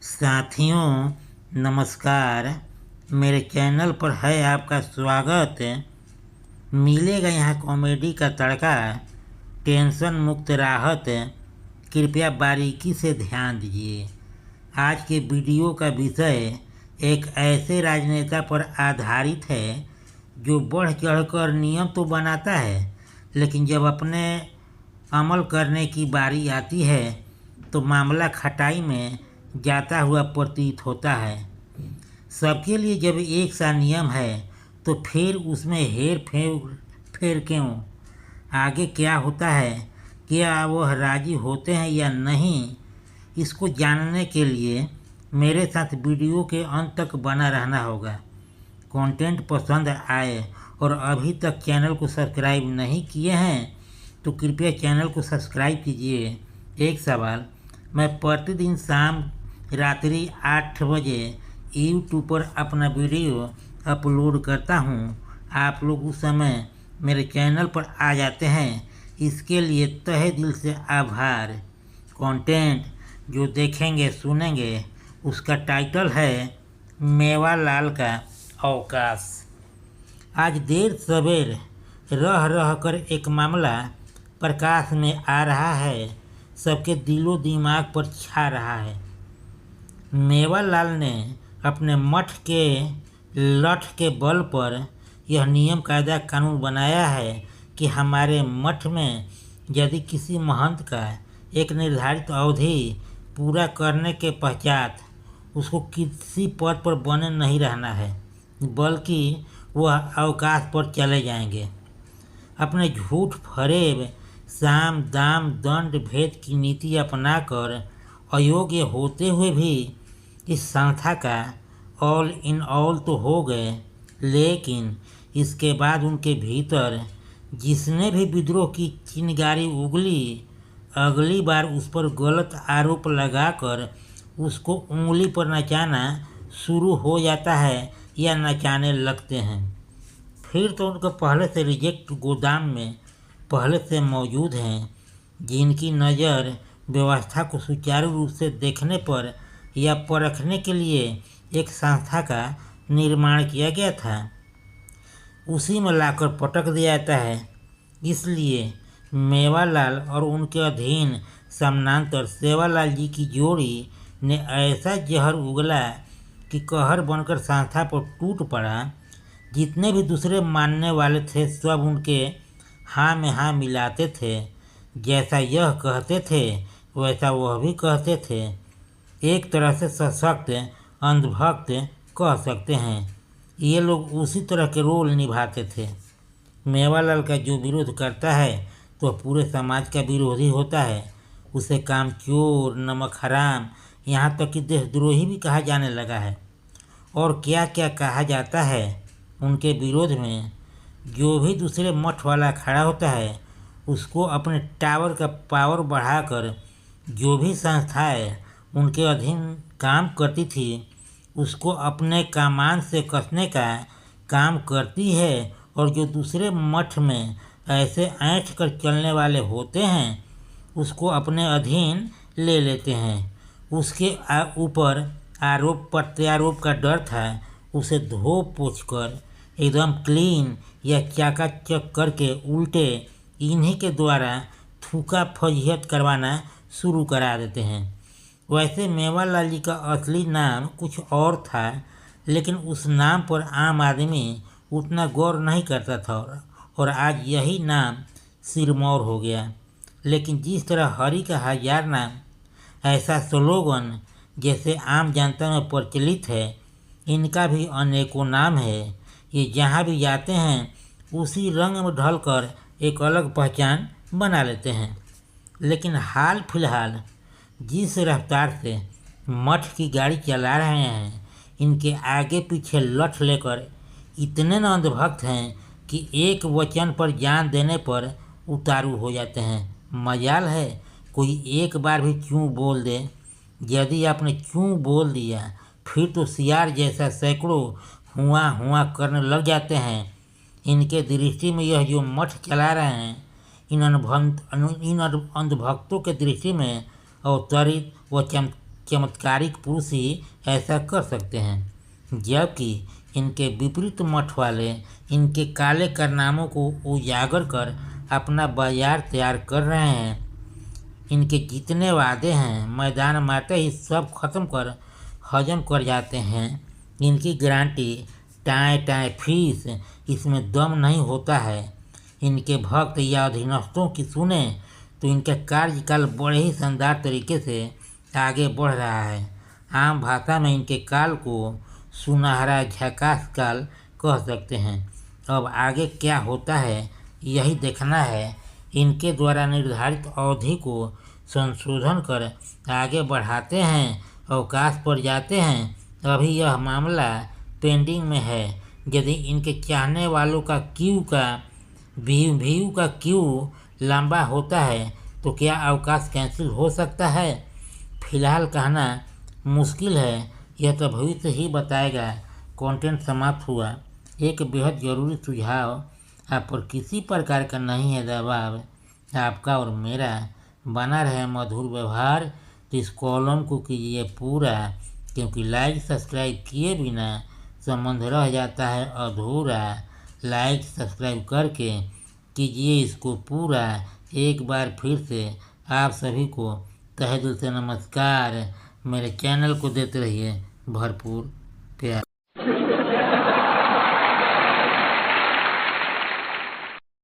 साथियों नमस्कार। मेरे चैनल पर है आपका स्वागत। मिलेगा यहाँ कॉमेडी का तड़का, टेंशन मुक्त राहत। कृपया बारीकी से ध्यान दीजिए। आज के वीडियो का विषय एक ऐसे राजनेता पर आधारित है जो बढ़ चढ़कर नियम तो बनाता है, लेकिन जब अपने अमल करने की बारी आती है तो मामला खटाई में जाता हुआ प्रतीत होता है। सबके लिए जब एक सा नियम है तो फिर उसमें हेर फेर क्यों? आगे क्या होता है, क्या वह राजी होते हैं या नहीं, इसको जानने के लिए मेरे साथ वीडियो के अंत तक बना रहना होगा। कंटेंट पसंद आए और अभी तक चैनल को सब्सक्राइब नहीं किए हैं तो कृपया चैनल को सब्सक्राइब कीजिए। एक सवाल, मैं प्रतिदिन शाम रात्रि 8 बजे यूट्यूब पर अपना वीडियो अपलोड करता हूँ। आप लोग उस समय मेरे चैनल पर आ जाते हैं, इसके लिए तहे दिल से आभार। कंटेंट जो देखेंगे सुनेंगे उसका टाइटल है मेवालाल का अवकाश। आज देर सवेर रह रह कर एक मामला प्रकाश में आ रहा है, सबके दिलो दिमाग पर छा रहा है। मेवालाल ने अपने मठ के लठ के बल पर यह नियम कायदा कानून बनाया है कि हमारे मठ में यदि किसी महंत का एक निर्धारित अवधि पूरा करने के पश्चात उसको किसी पद पर बने नहीं रहना है, बल्कि वह अवकाश पर चले जाएंगे। अपने झूठ फरेब साम दाम दंड भेद की नीति अपनाकर अयोग्य होते हुए भी इस संस्था का ऑल इन ऑल तो हो गए, लेकिन इसके बाद उनके भीतर जिसने भी विद्रोह की चिंगारी उगली, अगली बार उस पर गलत आरोप लगाकर उसको उंगली पर नचाना शुरू हो जाता है या नचाने लगते हैं। फिर तो उनका पहले से रिजेक्ट गोदाम में पहले से मौजूद हैं, जिनकी नज़र व्यवस्था को सुचारू रूप से देखने पर या परखने के लिए एक संस्था का निर्माण किया गया था, उसी में लाकर पटक दिया जाता है। इसलिए मेवालाल और उनके अधीन समानांतर सेवालाल जी की जोड़ी ने ऐसा जहर उगला कि कहर बनकर संस्था पर टूट पड़ा। जितने भी दूसरे मानने वाले थे सब उनके हाँ में हाँ मिलाते थे। जैसा यह कहते थे वैसा वह भी कहते थे। एक तरह से सशक्त अंधभक्त कह सकते हैं। ये लोग उसी तरह के रोल निभाते थे। मेवालाल का जो विरोध करता है तो पूरे समाज का विरोधी होता है। उसे कामचोर, नमक हराम, यहाँ तक कि देशद्रोही भी कहा जाने लगा है। और क्या क्या कहा जाता है उनके विरोध में। जो भी दूसरे मठ वाला खड़ा होता है उसको अपने टावर का पावर बढ़ाकर जो भी संस्थाएं उनके अधीन काम करती थी उसको अपने कमान से कसने का काम करती है, और जो दूसरे मठ में ऐसे ऐंठ कर चलने वाले होते हैं उसको अपने अधीन ले लेते हैं। उसके ऊपर आरोप प्रत्यारोप का डर था। उसे धो पोछ कर एकदम क्लीन या चकाचक करके उल्टे इन्हीं के द्वारा थूका फजीहत करवाना शुरू करा देते हैं। वैसे मेवालाल जी का असली नाम कुछ और था, लेकिन उस नाम पर आम आदमी उतना गौर नहीं करता था और आज यही नाम सिरमौर हो गया। लेकिन जिस तरह हरि का हजार नाम, ऐसा स्लोगन जैसे आम जनता में प्रचलित है, इनका भी अनेकों नाम है। ये जहाँ भी जाते हैं उसी रंग में ढलकर एक अलग पहचान बना लेते हैं। लेकिन हाल फिलहाल जिस रफ्तार से मठ की गाड़ी चला रहे हैं, इनके आगे पीछे लठ लेकर इतने अंधभक्त हैं कि एक वचन पर जान देने पर उतारू हो जाते हैं। मजाल है कोई एक बार भी क्यों बोल दे। यदि आपने क्यों बोल दिया फिर तो सियार जैसा सैकड़ों हुआ हुआ करने लग जाते हैं। इनके दृष्टि में यह जो मठ चला रहे हैं, इन अंधभक्तों के दृष्टि में अवतरित व चमत्कारिक पुरुष ही ऐसा कर सकते हैं, जबकि इनके विपरीत मठ वाले इनके काले कारनामों को उजागर कर अपना बाजार तैयार कर रहे हैं। इनके जितने वादे हैं मैदान में आते ही सब खत्म कर हजम कर जाते हैं। इनकी गारंटी टाए टाए फीस, इसमें दम नहीं होता है। इनके भक्त या अधीनस्थों की सुने तो इनका कार्यकाल बड़े ही शानदार तरीके से आगे बढ़ रहा है। आम भाषा में इनके काल को सुनहरा झकास काल कह सकते हैं। अब आगे क्या होता है यही देखना है। इनके द्वारा निर्धारित अवधि को संशोधन कर आगे बढ़ाते हैं, अवकाश पर जाते हैं। अभी यह मामला पेंडिंग में है। यदि इनके चाहने वालों का व्यू का क्यू लंबा होता है तो क्या अवकाश कैंसिल हो सकता है? फिलहाल कहना मुश्किल है, यह तो भविष्य ही बताएगा। कंटेंट समाप्त हुआ। एक बेहद ज़रूरी सुझाव, आप पर किसी प्रकार का नहीं है दबाव, आपका और मेरा बना रहे मधुर व्यवहार। तो इस कॉलम को कीजिए पूरा, क्योंकि लाइक सब्सक्राइब किए बिना संबंध रह जाता है अधूरा। लाइक सब्सक्राइब करके कीजिए इसको पूरा। एक बार फिर से आप सभी को तहे दिल से नमस्कार। मेरे चैनल को देते रहिए भरपूर